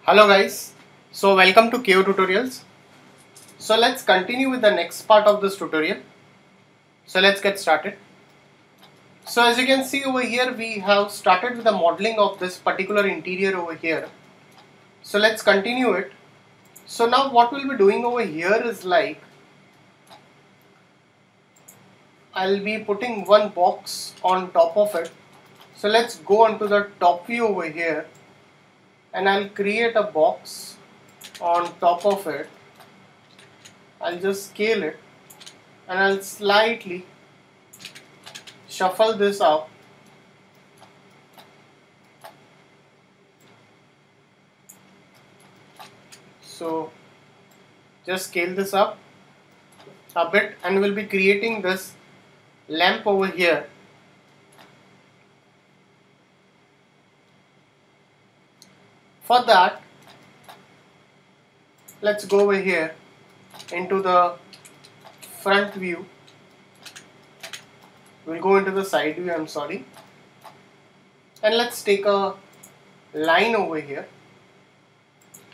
Hello guys, so welcome to KO Tutorials. So let's continue with the next part of this tutorial. So let's get started. So as you can see over here, we have started with the modeling of this particular interior over here. So let's continue it. So now what we'll be doing over here is like, I'll be putting one box on top of it. So let's go onto the top view over here and I'll create a box on top of it. I'll just scale it and I'll slightly shuffle this up. So just scale this up a bit and we'll be creating this lamp over here. For that, let's go over here into the front view. We'll go into the side view, I'm sorry. And let's take a line over here.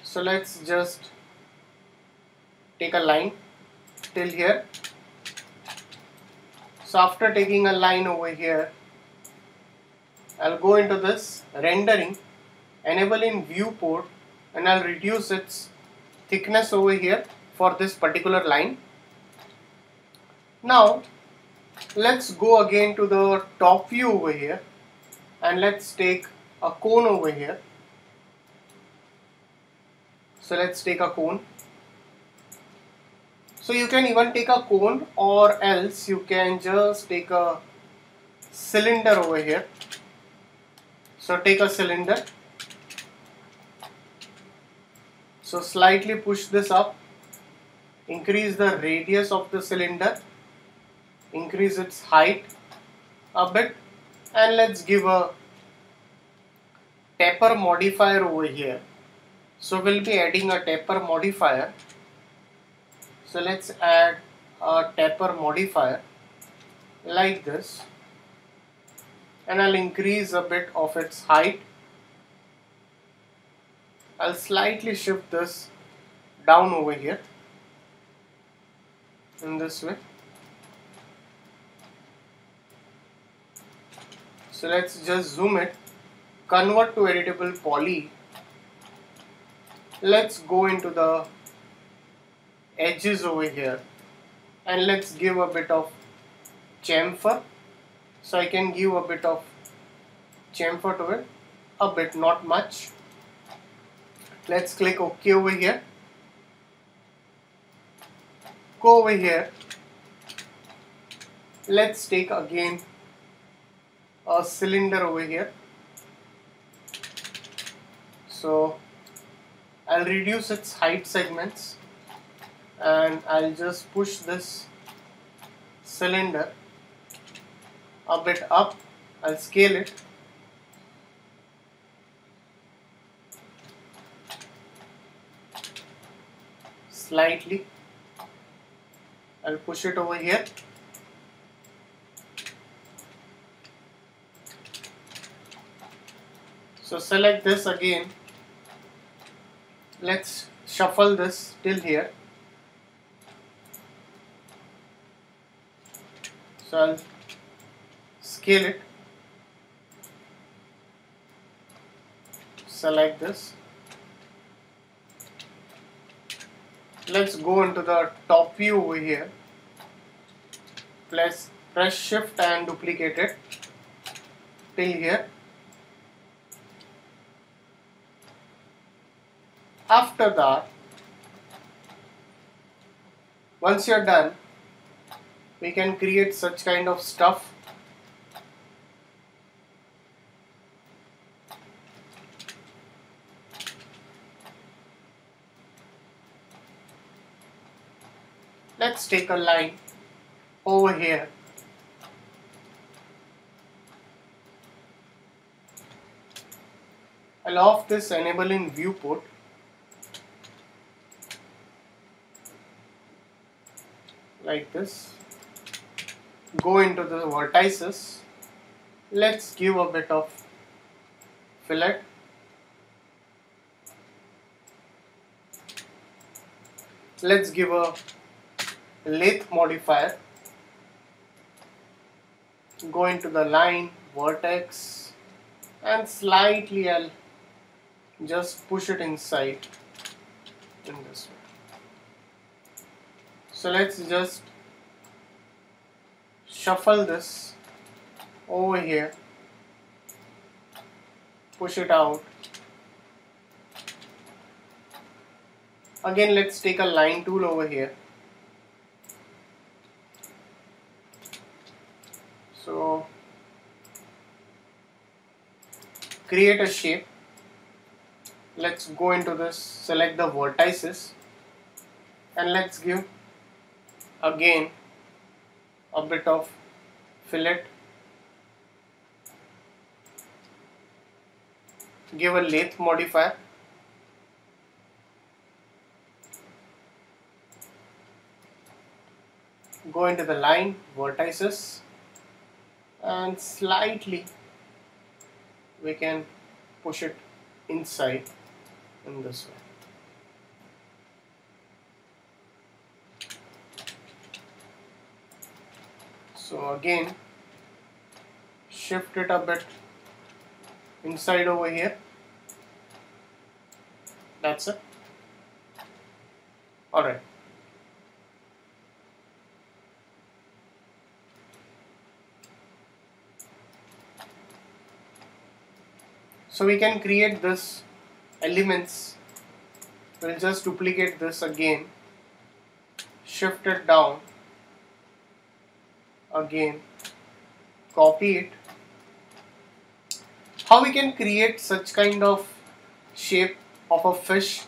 So let's just take a line till here. So after taking a line over here, I'll go into this rendering, enable in viewport, and I'll reduce its thickness over here for this particular line. Now let's go again to the top view over here and let's take a cone over here. So let's take a cone. So you can even take a cone or else you can just take a cylinder over here. So take a cylinder. So slightly push this up, increase the radius of the cylinder, increase its height a bit, and let's give a taper modifier over here. So we'll be adding a taper modifier. So let's add a taper modifier like this, and I'll increase a bit of its height. I'll slightly shift this down over here in this way. So let's just zoom it, convert to editable poly. Let's go into the edges over here and let's give a bit of chamfer. So I can give a bit of chamfer to it, a bit, not much. Let's click OK over here. Go over here. Let's take again a cylinder over here. So I'll reduce its height segments and I'll just push this cylinder a bit up. I'll scale it. Slightly. I'll push it over here. So select this again. Let's shuffle this till here. So I'll scale it. Select this. Let's go into the top view over here. Press shift and duplicate it till here. After that, once you're done, we can create such kind of stuff. Let's take a line over here. I'll off this enable in viewport. Like this. Go into the vertices. Let's give a bit of fillet. let's give a lathe modifier, go into the line, vertex, and slightly I'll just push it inside in this way. So let's just shuffle this over here, push it out. Again, let's take a line tool over here. So create a shape. Let's go into this, select the vertices, and let's give again a bit of fillet. Give a lathe modifier. Go into the line, vertices, and slightly we can push it inside in this way. So again, shift it a bit inside over here. That's it. Alright. So we can create this elements. We'll just duplicate this again, shift it down, again copy it. How we can create such kind of shape of a fish?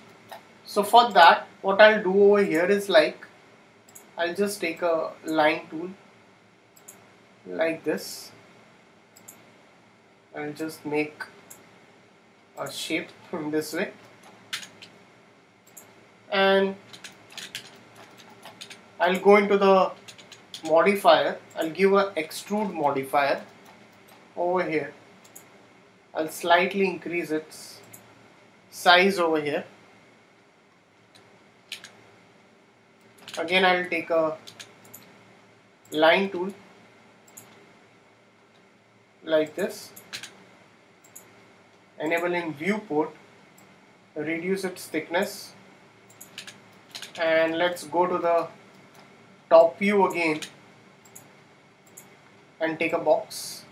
So for that, what I'll do over here is like, I'll just take a line tool like this. I'll just make a shape in this way, and I'll go into the modifier. I'll give a extrude modifier over here. I'll slightly increase its size over here. Again, I'll take a line tool like this, enabling viewport, reduce its thickness, and let's go to the top view again and take a box.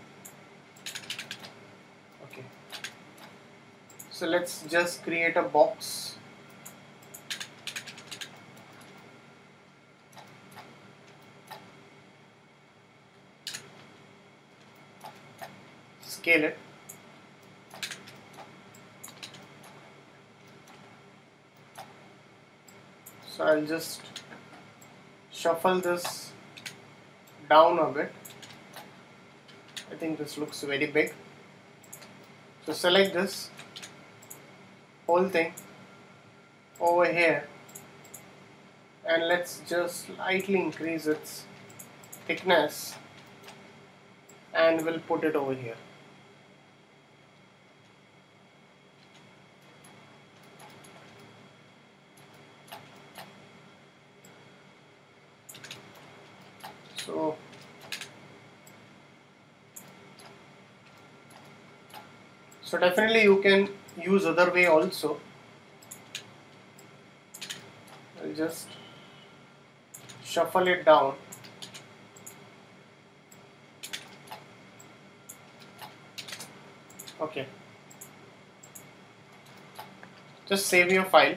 Okay, so let's just create a box. Scale it. So I'll just shuffle this down a bit. I think this looks very big. So select this whole thing over here, and let's just slightly increase its thickness, and we'll put it over here. So definitely you can use other way also. I'll just shuffle it down. Okay. Just save your file.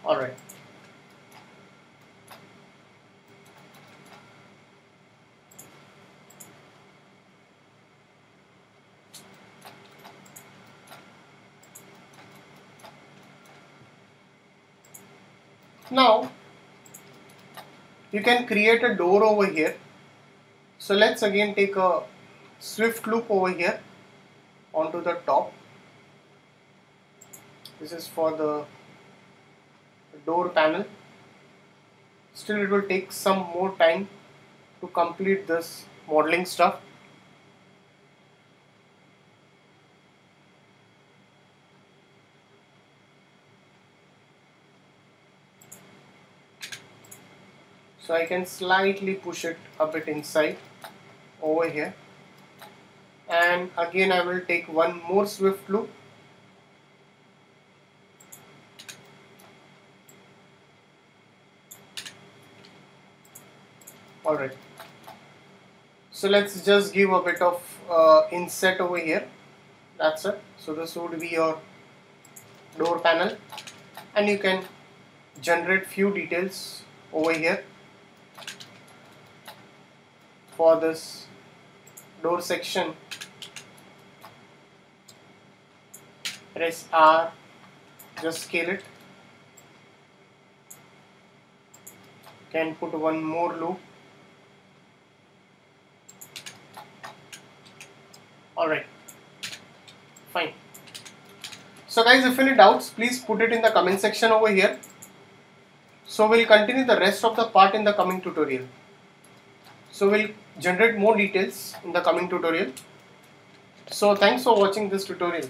Alright. Now you can create a door over here. So let's again take a swift loop over here onto the top. This is for the door panel. Still it will take some more time to complete this modeling stuff. So I can slightly push it a bit inside over here, and again I will take one more swift loop. Alright, so let's just give a bit of inset over here. That's it. So this would be your door panel, and you can generate few details over here for this door section. Press R, just scale it. Can put one more loop. Alright, fine. So guys, if any doubts, please put it in the comment section over here. So we'll continue the rest of the part in the coming tutorial. So we'll generate more details in the coming tutorial. So thanks for watching this tutorial.